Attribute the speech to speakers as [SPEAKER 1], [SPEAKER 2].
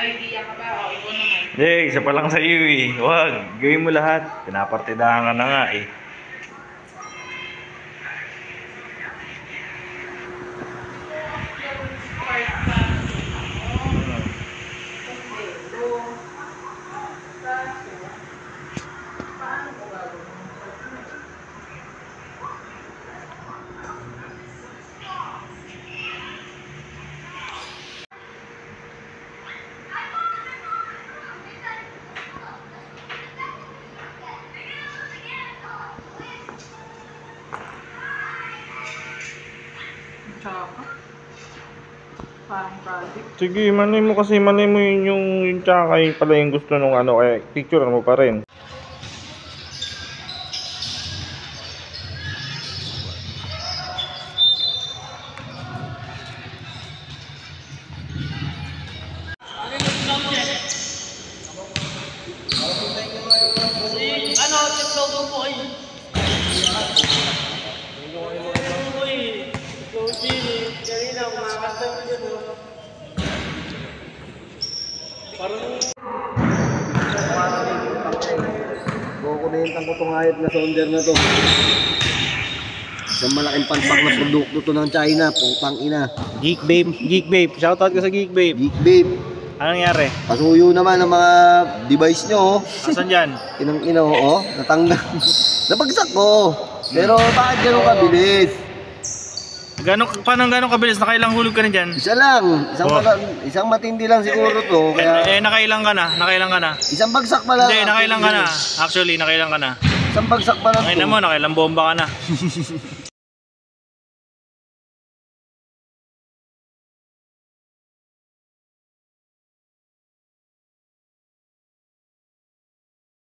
[SPEAKER 1] idea ka ba? O, ikaw naman.
[SPEAKER 2] Hindi, isa pa lang sa iyo eh. Huwag, gawin mo lahat. Pinapartidahan ka na nga eh.
[SPEAKER 1] Tsaka. Parang project.
[SPEAKER 2] Sige, manay mo kasi, manay mo yung tsaka yung pala yung gusto nung ano, kaya picture mo pa rin.
[SPEAKER 3] Ano, tiktok mo po ay. Kanina, umakanta ko dyan, no? Parang...
[SPEAKER 4] Kukunentan ko itong hayop na sonder na to. Isang malaking panpak na produkto to ng China, putang ina.
[SPEAKER 2] Geek Babe, shoutout ka sa Geek Babe.
[SPEAKER 4] Geek Babe.
[SPEAKER 2] Anong nangyari?
[SPEAKER 4] Pasuyo naman ng mga device nyo.
[SPEAKER 2] Asan dyan?
[SPEAKER 4] Inang ina, natanggal. Nabagsak ko. Pero bakit gano'ng kabilis?
[SPEAKER 2] Paano gano'ng kabilis? Nakailang hulog ka na dyan?
[SPEAKER 4] Isa lang. Isang matindi lang siguro to. Kaya...
[SPEAKER 2] nakailang ka na?
[SPEAKER 4] Isang bagsak pa lang.
[SPEAKER 2] Hindi, nakailang ka na. Actually, nakailang ka na.
[SPEAKER 4] Isang bagsak pa lang to.
[SPEAKER 2] Ngayon mo, nakailang bomba ka na.